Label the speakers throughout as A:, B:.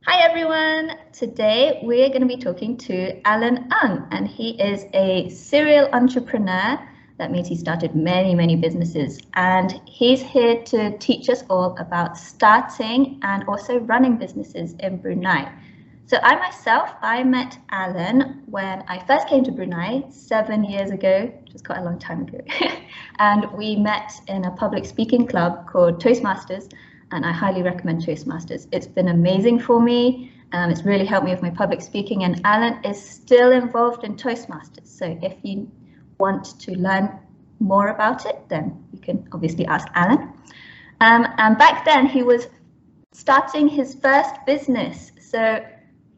A: Hi everyone! Today we're going to be talking to Alan Ng, and he is a serial entrepreneur. That means he started many businesses, and he's here to teach us all about starting and also running businesses in Brunei. So I met Alan when I first came to Brunei 7 years ago, which was quite a long time ago. And we met in a public speaking club called Toastmasters, and I highly recommend Toastmasters. It's been amazing for me. It's really helped me with my public speaking, and Alan is still involved in Toastmasters. So if you want to learn more about it, then you can obviously ask Alan. And back then he was starting his first business. So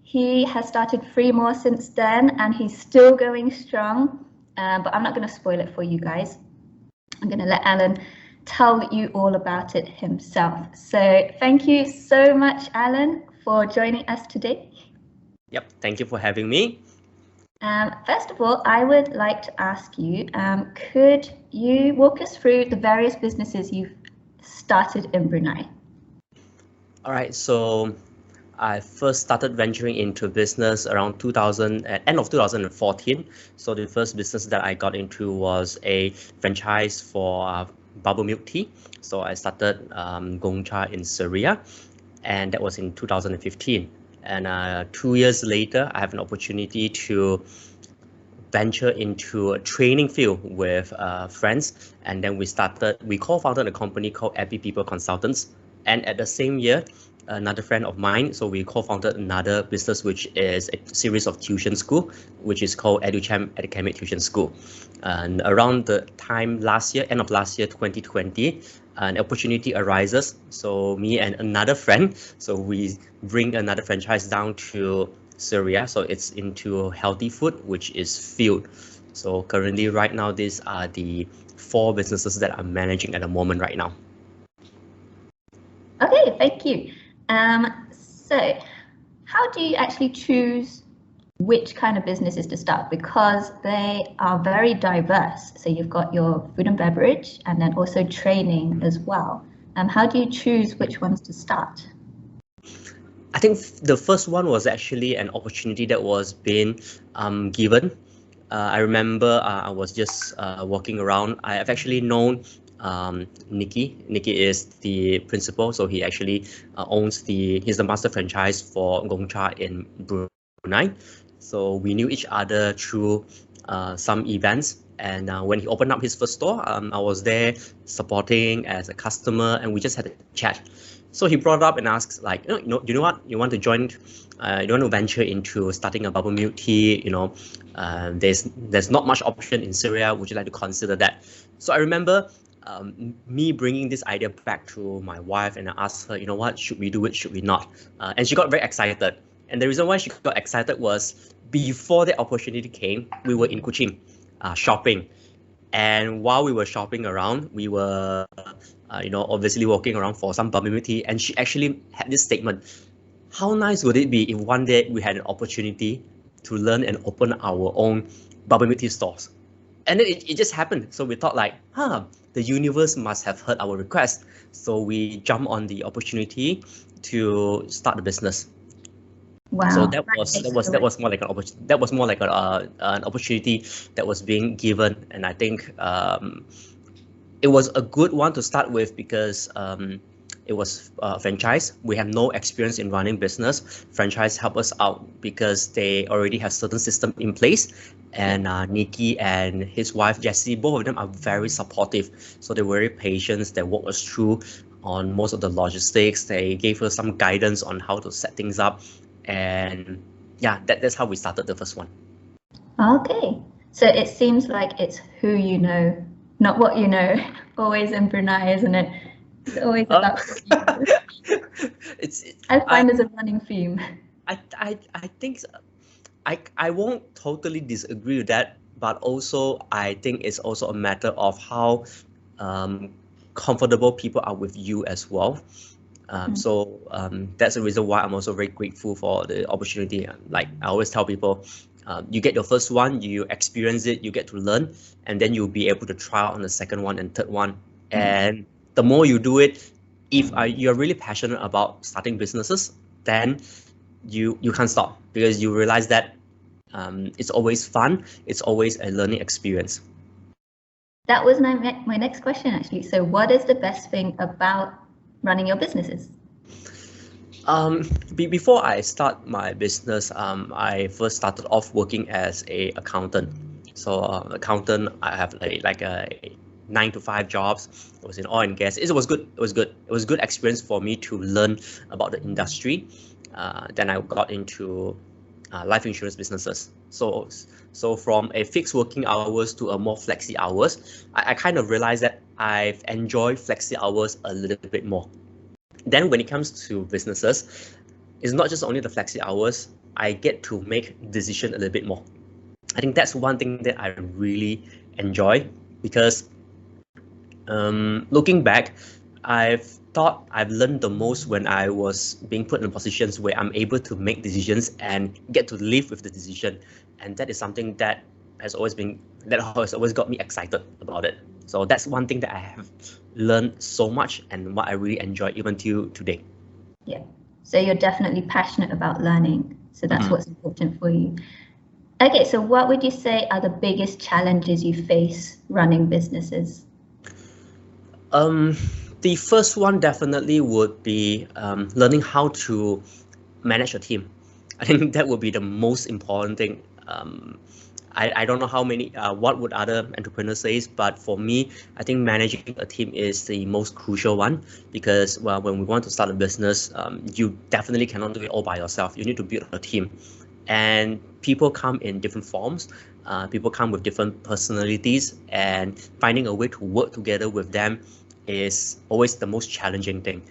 A: he has started 3 more since then, and he's still going strong. But I'm not going to spoil it for you guys. I'm going to let Alan tell you all about it himself. So thank you so much, Alan, for joining us today.
B: Yep, thank you for having me.
A: First of all, I would like to ask you, could you walk us through the various businesses you've started in Brunei?
B: All right, so I first started venturing into business around end of 2014. So the first business that I got into was a franchise for bubble milk tea. So I started Gong in Seria, and that was in 2015. And 2 years later, I have an opportunity to venture into a training field with friends, and then we co-founded a company called Epipeople Consultants. And at the same year, another friend of mine, so we co-founded another business, which is a series of tuition school, which is called Educhamp Academic Tuition School. And around the time end of last year, 2020, an opportunity arises. So me and another friend, so we bring another franchise down to Seria. So it's into healthy food, which is field. So currently, right now, these are the 4 businesses that I'm managing at the moment right now.
A: Okay, thank you. So how do you actually choose which kind of businesses to start? Because they are very diverse. So you've got your food and beverage, and then also training as well. How do you choose which ones to start?
B: I think the first one was actually an opportunity that was being given. I remember I was just walking around. I have actually known Nicky. Nicky is the principal, so he actually he's the master franchise for Gong in Brunei. So we knew each other through some events. And when he opened up his first store, I was there supporting as a customer, and we just had a chat. So he brought up and asked, like, you know what, you want to join, you want to venture into starting a bubble milk tea, there's not much option in Syria, would you like to consider that? So I remember me bringing this idea back to my wife, and I asked her, you know what, should we do it, should we not? And she got very excited. And the reason why she got excited was before the opportunity came, we were in Kuching shopping. And while we were shopping around, we were, obviously walking around for some bubble milk tea. And she actually had this statement: how nice would it be if one day we had an opportunity to learn and open our own bubble milk tea stores? And then it just happened. So we thought like, the universe must have heard our request. So we jumped on the opportunity to start the business.
A: Wow.
B: So that was more like an opportunity that was being given, and I think it was a good one to start with because it was franchise. We have no experience in running business. Franchise help us out because they already have certain system in place, and Nicky and his wife Jessie, both of them are very supportive. So they were very patient. They walked us through on most of the logistics. They gave us some guidance on how to set things up. And yeah, that's how we started the first one.
A: Okay, so it seems like it's who you know, not what you know. Always in Brunei, isn't it? It's always about what you know. I find as a running theme.
B: I think I won't totally disagree with that, but also I think it's also a matter of how comfortable people are with you as well. So that's the reason why I'm also very grateful for the opportunity. Like I always tell people, you get your first one, you experience it, you get to learn, and then you'll be able to try out on the second one and third one. And the more you do it, if you're really passionate about starting businesses, then you can't stop because you realize that it's always fun. It's always a learning experience.
A: That was my next question, actually. So what is the best thing about running your businesses?
B: Before I start my business, I first started off working as a accountant. So accountant, I have like a 9 to 5 jobs. It was in oil and gas. It was good. It was good. It was a good experience for me to learn about the industry. Then I got into life insurance businesses. So from a fixed working hours to a more flexi hours, I kind of realized that I've enjoyed flexi hours a little bit more. Then when it comes to businesses, it's not just only the flexi hours, I get to make decision a little bit more. I think that's one thing that I really enjoy because looking back, I've thought I've learned the most when I was being put in positions where I'm able to make decisions and get to live with the decision. And that is something that has always got me excited about it. So that's one thing that I have learned so much and what I really enjoy even till today.
A: Yeah. So you're definitely passionate about learning. So that's what's important for you. Okay, so what would you say are the biggest challenges you face running businesses?
B: The first one definitely would be learning how to manage a team. I think that would be the most important thing. I don't know how many, what would other entrepreneurs say, but for me, I think managing a team is the most crucial one because, well, when we want to start a business, you definitely cannot do it all by yourself. You need to build a team. And people come in different forms. People come with different personalities, and finding a way to work together with them is always the most challenging thing.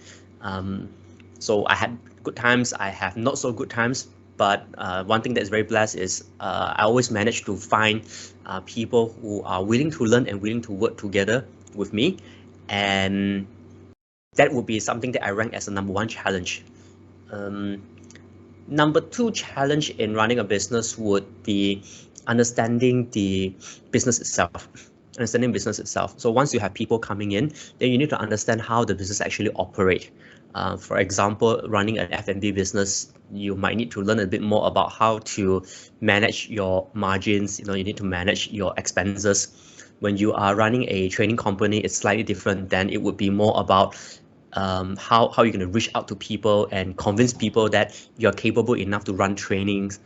B: So I had good times, I have not so good times, but one thing that's very blessed is I always manage to find people who are willing to learn and willing to work together with me. And that would be something that I rank as the #1 challenge. #2 challenge in running a business would be understanding the business itself. So once you have people coming in, then you need to understand how the business actually operate. For example, running an F&B business, you might need to learn a bit more about how to manage your margins. You need to manage your expenses. When you are running a training company, it's slightly different. Then it would be more about how you're going to reach out to people and convince people that you're capable enough to run trainings.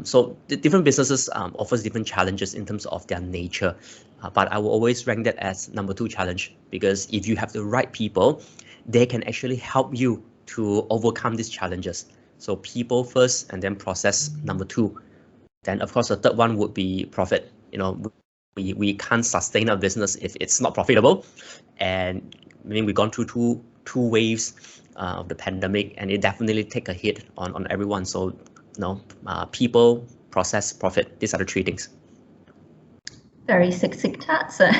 B: So the different businesses offers different challenges in terms of their nature, but I will always rank that as #2 challenge, because if you have the right people, they can actually help you to overcome these challenges. So people first, and then process #2. Then of course the third one would be profit. We can't sustain a business if it's not profitable, and we've gone through two waves of the pandemic, and it definitely take a hit on everyone. So people, process, profit. These are the 3 things.
A: Very succinct answer.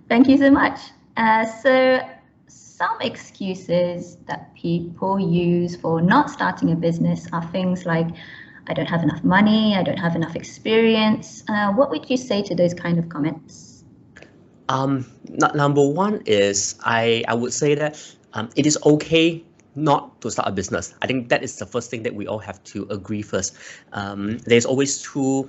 A: Thank you so much. So some excuses that people use for not starting a business are things like, I don't have enough money, I don't have enough experience. What would you say to those kind of comments?
B: #1 is I would say that it is okay not to start a business. I think that is the first thing that we all have to agree first. There's always 2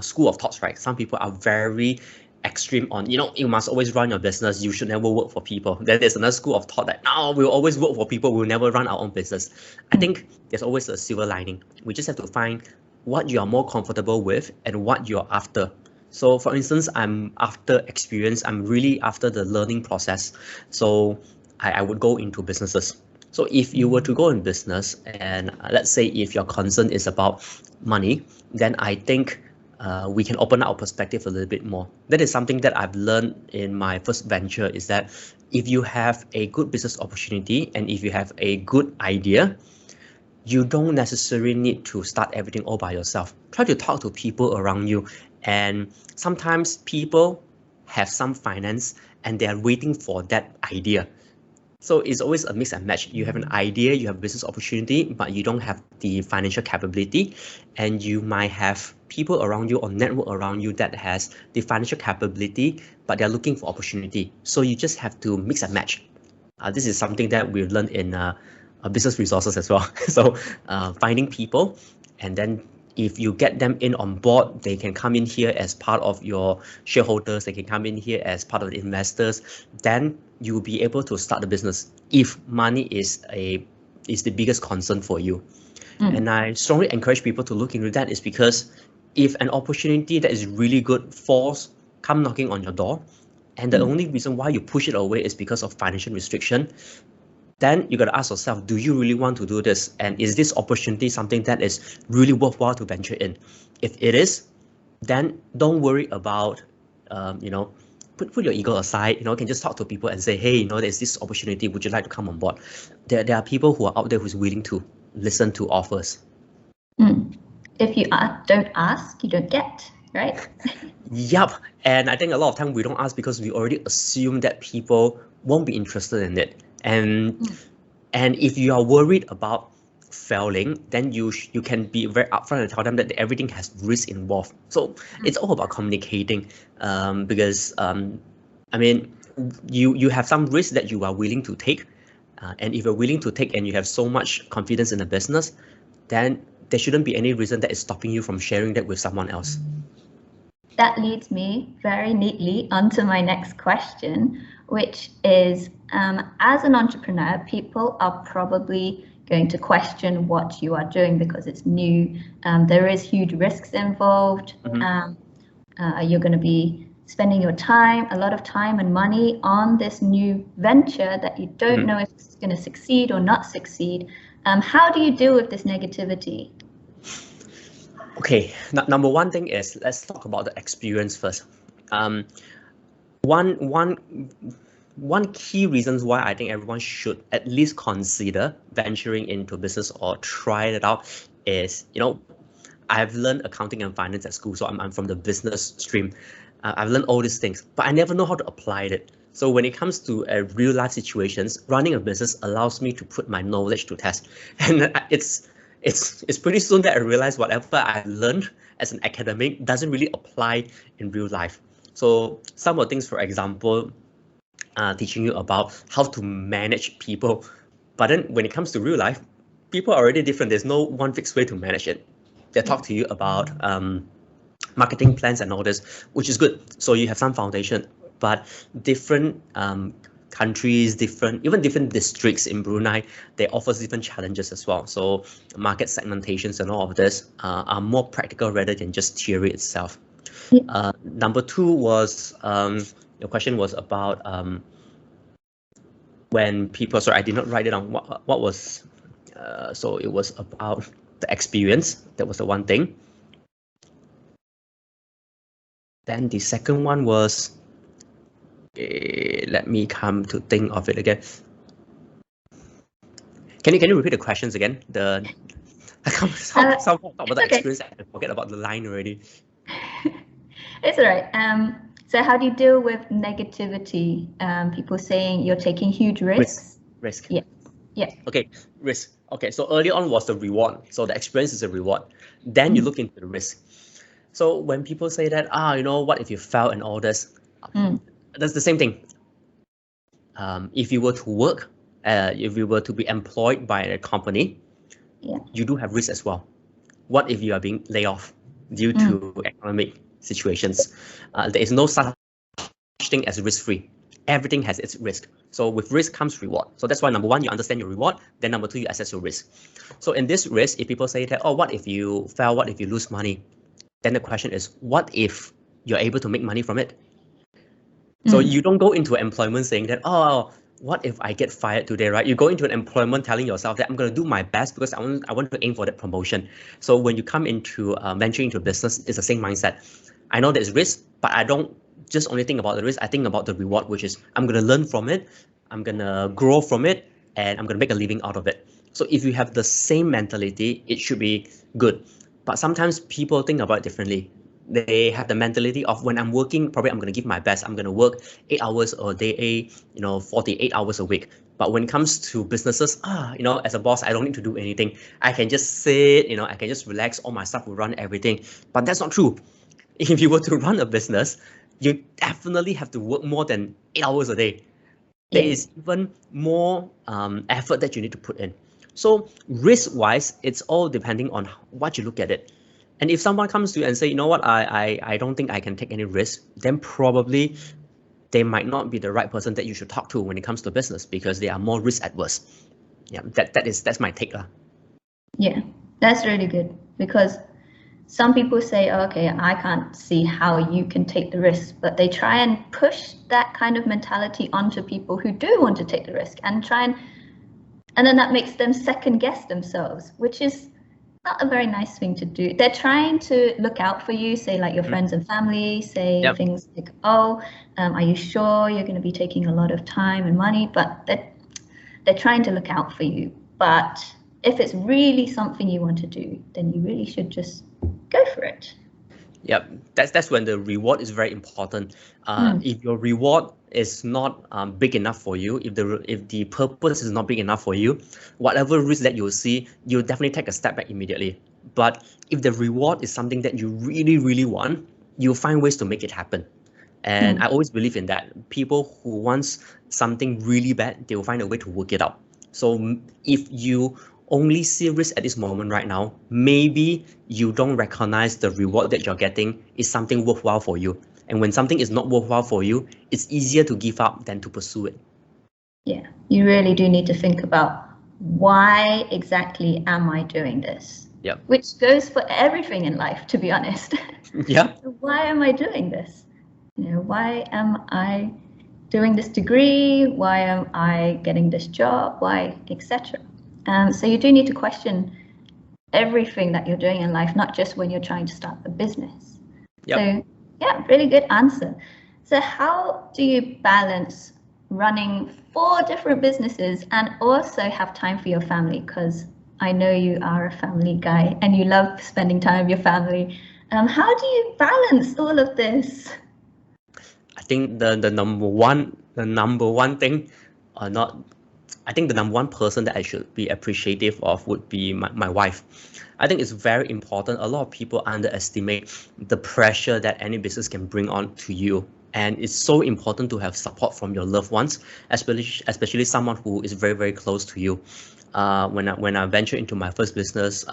B: school of thoughts, right? Some people are very extreme on, you must always run your business, you should never work for people. Then there's another school of thought that, no, we'll always work for people, we'll never run our own business. I think there's always a silver lining. We just have to find what you are more comfortable with and what you're after. So for instance, I'm after experience, I'm really after the learning process. So I would go into businesses. So if you were to go in business, and let's say if your concern is about money, then I think we can open our perspective a little bit more. That is something that I've learned in my first venture, is that if you have a good business opportunity and if you have a good idea, you don't necessarily need to start everything all by yourself. Try to talk to people around you, and sometimes people have some finance and they are waiting for that idea. So it's always a mix and match. You have an idea, you have a business opportunity, but you don't have the financial capability, and you might have people around you or network around you that has the financial capability, but they're looking for opportunity. So you just have to mix and match. This is something that we've learned in business resources as well. So finding people, and then if you get them in on board, they can come in here as part of your shareholders, they can come in here as part of the investors, then you'll be able to start the business if money is the biggest concern for you. And I strongly encourage people to look into that, is because if an opportunity that is really good come knocking on your door, and the only reason why you push it away is because of financial restriction, then you got to ask yourself, do you really want to do this? And is this opportunity something that is really worthwhile to venture in? If it is, then don't worry about, put your ego aside, you can just talk to people and say, hey, there's this opportunity, would you like to come on board? There are people who are out there who's willing to listen to offers.
A: If you don't ask, you don't get, right?
B: Yup. And I think a lot of time we don't ask because we already assume that people won't be interested in it. And if you are worried about failing, then you can be very upfront and tell them that everything has risk involved. So it's all about communicating, because you have some risk that you are willing to take, and if you're willing to take and you have so much confidence in the business, then there shouldn't be any reason that is stopping you from sharing that with someone else.
A: That leads me very neatly onto my next question, which is, as an entrepreneur, people are probably going to question what you are doing because it's new. There is huge risks involved. You're going to be spending a lot of time and money on this new venture that you don't know if it's going to succeed or not succeed. How do you deal with this negativity?
B: Okay, number one thing is, let's talk about the experience first. One key reasons why I think everyone should at least consider venturing into business or try it out is, I've learned accounting and finance at school, so I'm from the business stream. I've learned all these things, but I never know how to apply it. So when it comes to real life situations, running a business allows me to put my knowledge to test. And it's pretty soon that I realize whatever I learned as an academic doesn't really apply in real life. So some of the things, for example, teaching you about how to manage people. But then when it comes to real life, people are already different. There's no one fixed way to manage it. They talk to you about marketing plans and all this, which is good. So you have some foundation, but different countries, even different districts in Brunei, they offer different challenges as well. So market segmentations and all of this are more practical rather than just theory itself. Number two was, your question was about when people, sorry, I did not write it down. What was, so it was about the experience. That was the one thing. Then the second one was, let me come to think of it again. Can you repeat the questions again? I can't talk about the experience. I forget about the line already.
A: It's all right. So how do you deal with negativity? People saying you're taking huge risks.
B: Risk.
A: Yeah.
B: Okay, risk. Okay, so early on was the reward. So the experience is a reward. Then you look into the risk. So when people say that, what if you fail and all this? That's the same thing. If you were to work, if you were to be employed by a company, you do have risk as well. What if you are being laid off due to economic situations? There is no such thing as risk-free. Everything has its risk. So with risk comes reward. So that's why number one, you understand your reward. Then number two, you assess your risk. So in this risk, if people say that, what if you fail? What if you lose money? Then the question is, what if you're able to make money from it? So you don't go into employment saying that, what if I get fired today, right? You go into an employment telling yourself that I'm going to do my best because I want to aim for that promotion. So when you come into venturing into business, it's the same mindset. I know there's risk, but I don't just only think about the risk. I think about the reward, which is I'm going to learn from it, I'm going to grow from it, and I'm going to make a living out of it. So if you have the same mentality, it should be good. But sometimes people think about it differently. They have the mentality of, when I'm working, probably I'm going to give my best. I'm going to work 8 hours a day, 48 hours a week. But when it comes to businesses, as a boss, I don't need to do anything. I can just sit, I can just relax. All my stuff will run everything. But that's not true. If you were to run a business, you definitely have to work more than 8 hours a day. there
A: Yeah.
B: is even more effort that you need to put in. So risk-wise, it's all depending on what you look at it. And if someone comes to you and say, you know what, I don't think I can take any risk, then probably they might not be the right person that you should talk to when it comes to business, because they are more risk adverse. Yeah, that's my take.
A: Yeah, that's really good, because some people say, oh, okay, I can't see how you can take the risk, but they try and push that kind of mentality onto people who do want to take the risk and and then that makes them second guess themselves, which is not a very nice thing to do. They're trying to look out for you, say like your friends and family, say
B: Yep.
A: things like, oh, are you sure you're going to be taking a lot of time and money? But they're trying to look out for you. But if it's really something you want to do, then you really should just go for it.
B: Yep, that's when the reward is very important. If your reward is not big enough for you, if the purpose is not big enough for you, whatever risk that you'll see, you'll definitely take a step back immediately. But if the reward is something that you really, really want, you'll find ways to make it happen. And I always believe in that. People who want something really bad, they will find a way to work it out. So if you only see risk at this moment right now, maybe you don't recognize the reward that you're getting is something worthwhile for you. And when something is not worthwhile for you, it's easier to give up than to pursue it.
A: Yeah, you really do need to think about, why exactly am I doing this?
B: Yep.
A: Which goes for everything in life, to be honest.
B: Yeah.
A: Why am I doing this? You know, why am I doing this degree? Why am I getting this job? Why, etc. So you do need to question everything that you're doing in life, not just when you're trying to start a business.
B: Yep.
A: So yeah, really good answer. So how do you balance running 4 different businesses and also have time for your family? Because I know you are a family guy and you love spending time with your family. How do you balance all of this?
B: I think the number one thing, or not, I think the number one person that I should be appreciative of would be my wife. I think it's very important. A lot of people underestimate the pressure that any business can bring on to you. And it's so important to have support from your loved ones, especially someone who is very, very close to you. When I ventured into my first business,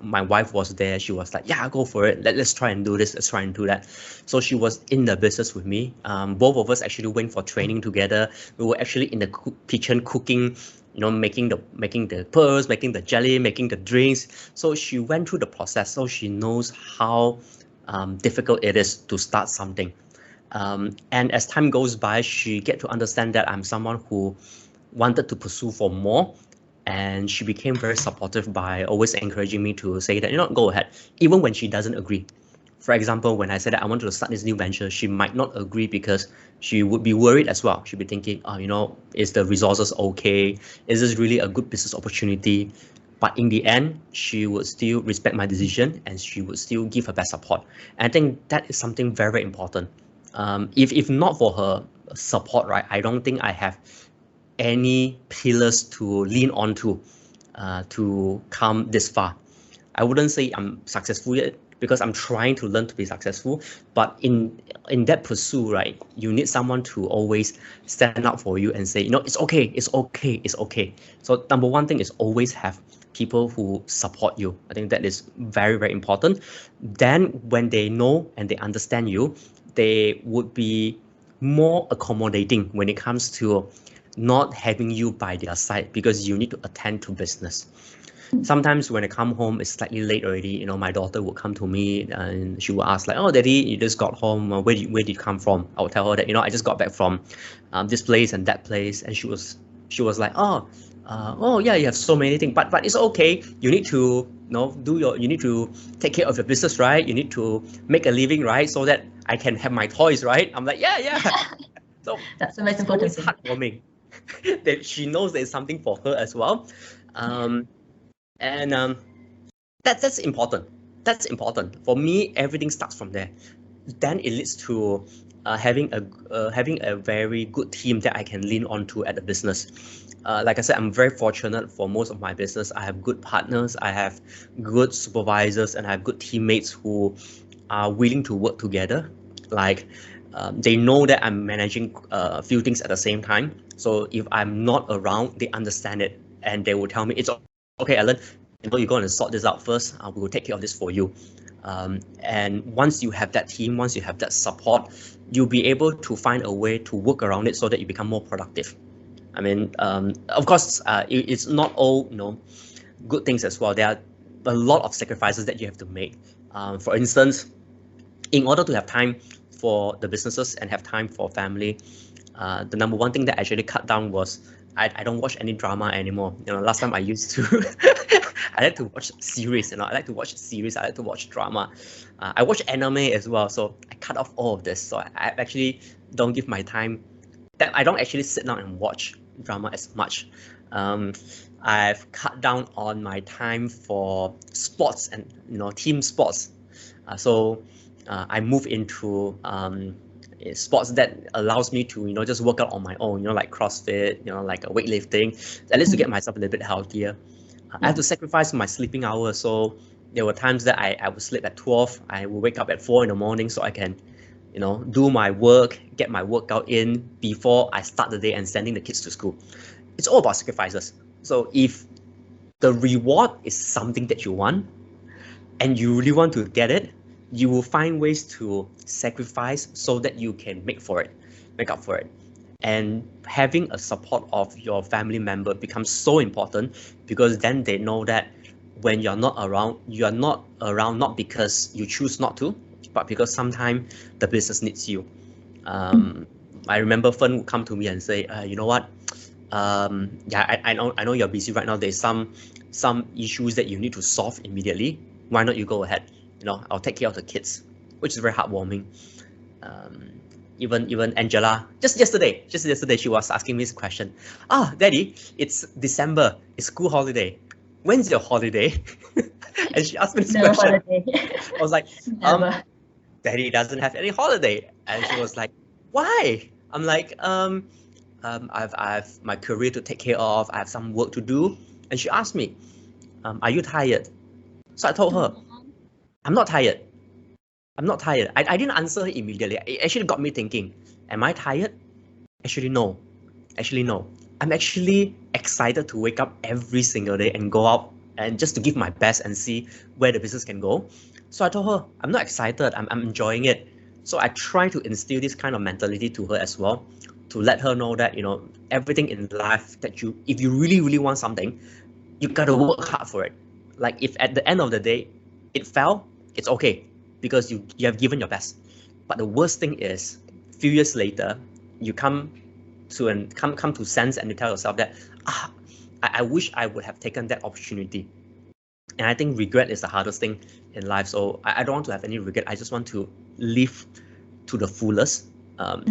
B: my wife was there. She was like, yeah, go for it. Let's try and do this. Let's try and do that. So she was in the business with me. Both of us actually went for training together. We were actually in the kitchen cooking, you know, making the pearls, making the jelly, making the drinks. So she went through the process. So she knows how difficult it is to start something. And as time goes by, she get to understand that I'm someone who wanted to pursue for more. And she became very supportive by always encouraging me to say that, you know, go ahead, even when she doesn't agree. For example, when I said that I wanted to start this new venture, she might not agree because she would be worried as well. She'd be thinking, oh, you know, is the resources okay? Is this really a good business opportunity? But in the end, she would still respect my decision and she would still give her best support. And I think that is something very, very important. If not for her support, right, I don't think I have any pillars to lean onto to come this far. I wouldn't say I'm successful yet because I'm trying to learn to be successful. But in that pursuit, right, you need someone to always stand up for you and say, you know, it's okay, it's okay, it's okay. So number one thing is always have people who support you. I think that is very, very important. Then when they know and they understand you, they would be more accommodating when it comes to not having you by their side because you need to attend to business. Sometimes when I come home, it's slightly late already. You know, my daughter would come to me and she would ask like, "Oh, Daddy, you just got home. Where did you come from?" I would tell her that, you know, I just got back from this place and that place, and she was like, "Oh yeah, you have so many things, but it's okay. You need to, you know, you need to take care of your business, right? You need to make a living, right? So that I can have my toys, right?" I'm like, yeah. So
A: that's the most important thing.
B: Heartwarming that she knows there's something for her as well. That's important. That's important for me. Everything starts from there. Then it leads to having a very good team that I can lean onto at the business. Like I said, I'm very fortunate for most of my business. I have good partners, I have good supervisors, and I have good teammates who are willing to work together. Like they know that I'm managing a few things at the same time. So if I'm not around, they understand it, and they will tell me, it's okay, Alan, you're going to sort this out first. We will take care of this for you. And once you have that team, once you have that support, you'll be able to find a way to work around it so that you become more productive. I mean, of course, it's not all good things as well. There are a lot of sacrifices that you have to make. For instance, in order to have time for the businesses and have time for family, the number one thing that I actually cut down was I don't watch any drama anymore. Last time I used to, I like to watch series. I like to watch series. I like to watch drama. I watch anime as well. So I cut off all of this. So I actually don't give my time. That I don't actually sit down and watch drama as much. I've cut down on my time for sports and team sports. So I move into sports that allows me to just work out on my own, like CrossFit, like weightlifting, at least to get myself a little bit healthier. I have to sacrifice my sleeping hours. So there were times that I would sleep at 12. I would wake up at 4 in the morning so I can do my work, get my workout in before I start the day and sending the kids to school. It's all about sacrifices. So if the reward is something that you want and you really want to get it, you will find ways to sacrifice so that you can make up for it. And having a support of your family member becomes so important, because then they know that when you're not around not because you choose not to, but because sometimes the business needs you. I remember Fern would come to me and say, you know what? Yeah, I know you're busy right now. There's some issues that you need to solve immediately. Why not you go ahead? I'll take care of the kids, which is very heartwarming. Even Angela, just yesterday, she was asking me this question. Daddy, it's December, it's school holiday. When's your holiday? And she asked me this question.
A: Holiday.
B: I was like, Daddy doesn't have any holiday. And she was like, why? I'm like, I've my career to take care of. I have some work to do. And she asked me, are you tired? So I told her, I'm not tired. I didn't answer her immediately. It actually got me thinking, am I tired? Actually, no. I'm actually excited to wake up every single day and go out and just to give my best and see where the business can go. So I told her, I'm not excited, I'm enjoying it. So I try to instill this kind of mentality to her as well, to let her know that, everything in life that if you really, really want something, you gotta work hard for it. Like if at the end of the day, it fell, it's okay, because you have given your best. But the worst thing is, a few years later, you come to sense and you tell yourself that, I wish I would have taken that opportunity. And I think regret is the hardest thing in life. So I don't want to have any regret. I just want to live to the fullest,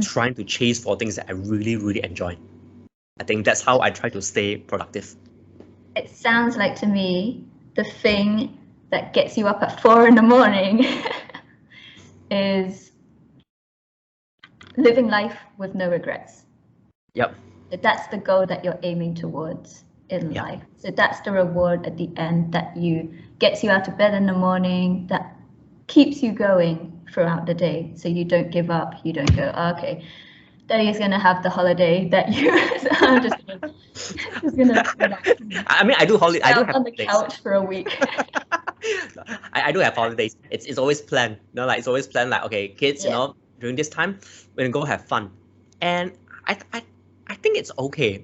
B: trying to chase for things that I really, really enjoy. I think that's how I try to stay productive.
A: It sounds like to me, the thing that gets you up at 4 in the morning is living life with no regrets.
B: Yep.
A: So that's the goal that you're aiming towards in life. So that's the reward at the end that gets you out of bed in the morning, that keeps you going throughout the day. So you don't give up, you don't go, okay, Daddy is going to have the holiday that you. So I'm just gonna relax.
B: I mean, I do have
A: on the couch for a week.
B: I do have holidays. It's always planned. It's always planned. Like, okay, kids, during this time, we're gonna go have fun, and I think it's okay.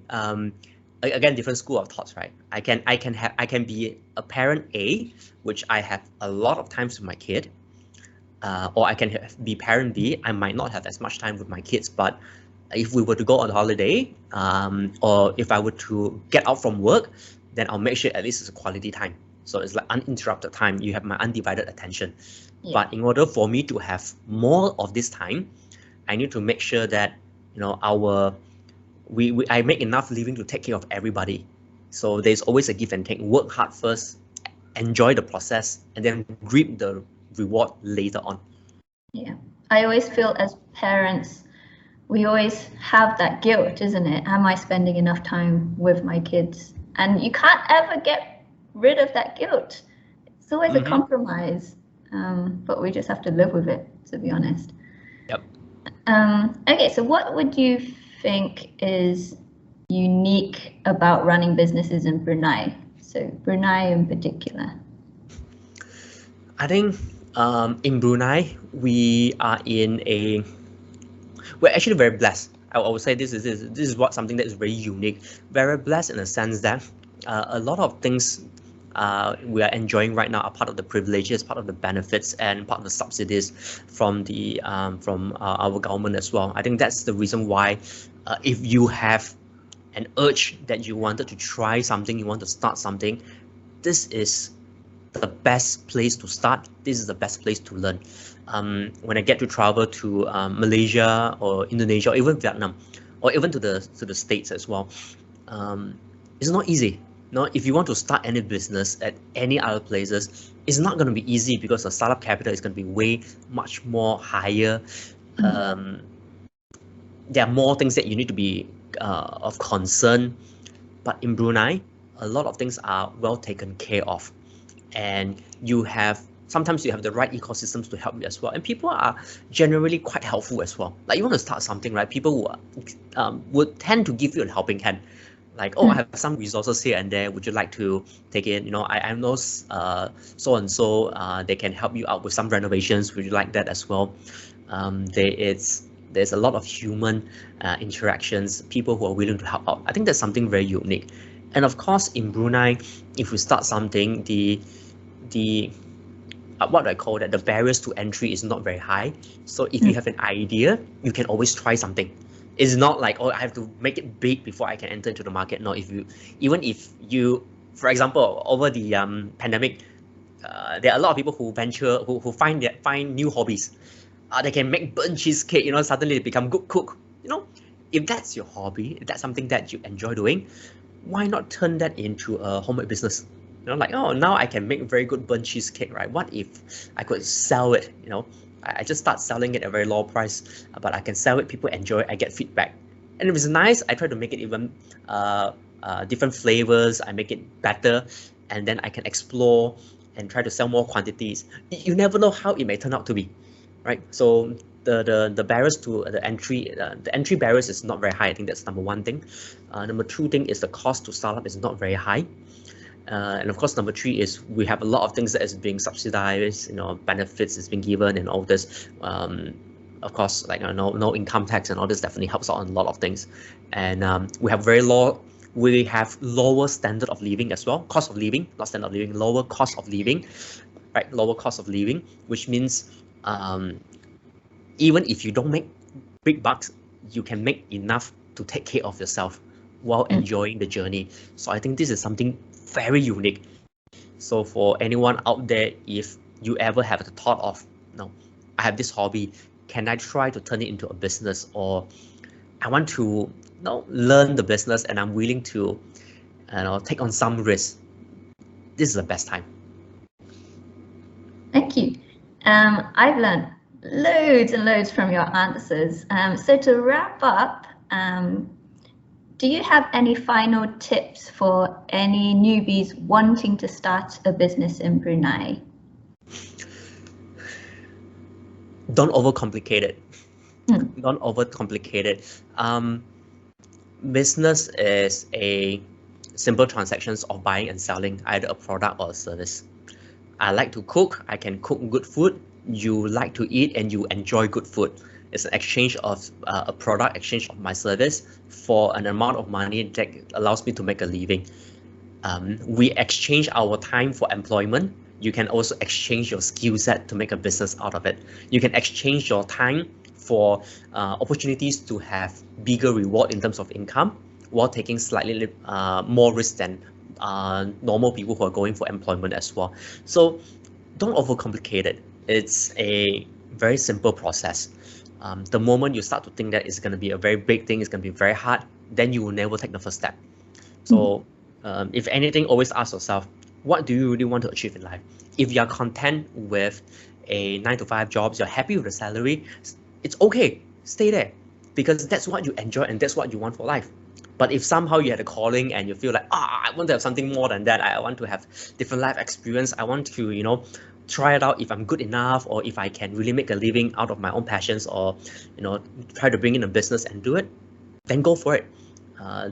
B: Again, different school of thoughts, right? I can be a parent A, which I have a lot of times with my kid, or I can be parent B. I might not have as much time with my kids, but if we were to go on holiday, or if I were to get out from work, then I'll make sure at least it's a quality time. So it's like uninterrupted time. You have my undivided attention. Yeah. But in order for me to have more of this time, I need to make sure that I make enough living to take care of everybody. So there's always a give and take. Work hard first, enjoy the process, and then reap the reward later on.
A: Yeah, I always feel as parents, we always have that guilt, isn't it? Am I spending enough time with my kids? And you can't ever get rid of that guilt. It's always a compromise, but we just have to live with it, to be honest.
B: Yep.
A: Okay, so what would you think is unique about running businesses in Brunei? So Brunei in particular.
B: I think in Brunei, we're actually very blessed. I would say this is something that is very unique. Very blessed in the sense that a lot of things we are enjoying right now are part of the privileges, part of the benefits, and part of the subsidies from our government as well. I think that's the reason why if you have an urge that you wanted to try something, you want to start something, this is the best place to start. This is the best place to learn. When I get to travel to Malaysia or Indonesia or even Vietnam, or even to the States as well, it's not easy. No, if you want to start any business at any other places, it's not going to be easy because the startup capital is going to be way much more higher. There are more things that you need to be of concern. But in Brunei, a lot of things are well taken care of, and sometimes you have the right ecosystems to help you as well. And people are generally quite helpful as well. Like you want to start something, right? People would tend to give you a helping hand. Like, oh, I have some resources here and there. Would you like to take it? You know, I know so and so. They can help you out with some renovations. Would you like that as well? There's a lot of human interactions. People who are willing to help out. I think that's something very unique. And of course, in Brunei, if we start something, the what do I call that? The barriers to entry is not very high. So if you have an idea, you can always try something. It's not like, oh, I have to make it big before I can enter into the market. No, even if you, for example, over the pandemic, there are a lot of people who find new hobbies. They can make burnt cheesecake. You know, suddenly they become good cook. You know, if that's your hobby, if that's something that you enjoy doing, why not turn that into a homemade business? You know, like, oh, now I can make very good burnt cheesecake, right? What if I could sell it? You know, I just start selling it at a very low price, but I can sell it, people enjoy it, I get feedback. And if it's nice, I try to make it even different flavors, I make it better, and then I can explore and try to sell more quantities. You never know how it may turn out to be, right? So the barriers to the entry barriers is not very high. I think that's number one thing. Number two thing is the cost to start up is not very high. And of course, number three is we have a lot of things that is being subsidized, you know, benefits is being given and all this. Of course, like no income tax and all this definitely helps out on a lot of things. And we have lower standard of living as well, cost of living, not standard of living, lower cost of living, right? Lower cost of living, which means even if you don't make big bucks, you can make enough to take care of yourself while enjoying the journey. So I think this is something very unique. So for anyone out there, if you ever have the thought of, no, I have this hobby, can I try to turn it into a business, or I want to learn the business and I'm willing to take on some risk, this is the best time.
A: Thank you. I've learned loads and loads from your answers. So to wrap up, do you have any final tips for any newbies wanting to start a business in Brunei?
B: Don't overcomplicate it. Don't overcomplicate it. Business is a simple transactions of buying and selling either a product or a service. I like to cook. I can cook good food. You like to eat and you enjoy good food. It's an exchange of a product, exchange of my service for an amount of money that allows me to make a living. We exchange our time for employment. You can also exchange your skill set to make a business out of it. You can exchange your time for opportunities to have bigger reward in terms of income while taking slightly more risk than normal people who are going for employment as well. So don't overcomplicate it. It's a very simple process. The moment you start to think that it's going to be a very big thing, it's going to be very hard, then you will never take the first step. So if anything, always ask yourself, what do you really want to achieve in life? If you're content with a 9-to-5 job, you're happy with the salary, it's okay, stay there, because that's what you enjoy and that's what you want for life. But if somehow you had a calling and you feel like, I want to have something more than that, I want to have different life experience, I want to, you know, try it out if I'm good enough, or if I can really make a living out of my own passions, or, you know, try to bring in a business and do it, then go for it.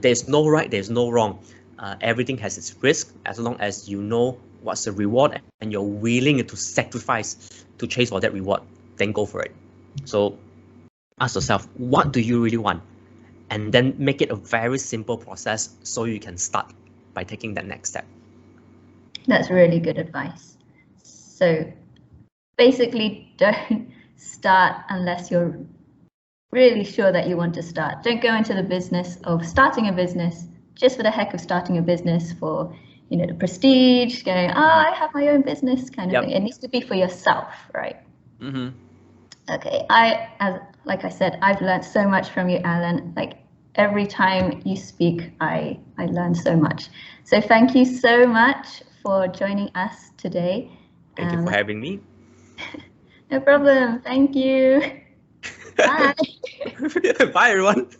B: There's no right, there's no wrong. Everything has its risk, as long as you know what's the reward and you're willing to sacrifice to chase for that reward, then go for it. So ask yourself, what do you really want? And then make it a very simple process so you can start by taking that next step.
A: That's really good advice. So basically, don't start unless you're really sure that you want to start. Don't go into the business of starting a business just for the heck of starting a business, for, you know, the prestige, going, I have my own business kind of thing. It needs to be for yourself, right? Okay, like I said, I've learned so much from you, Alan. Like, every time you speak, I learn so much. So thank you so much for joining us today.
B: Thank you for having me.
A: No problem. Thank you. Bye.
B: Bye, everyone.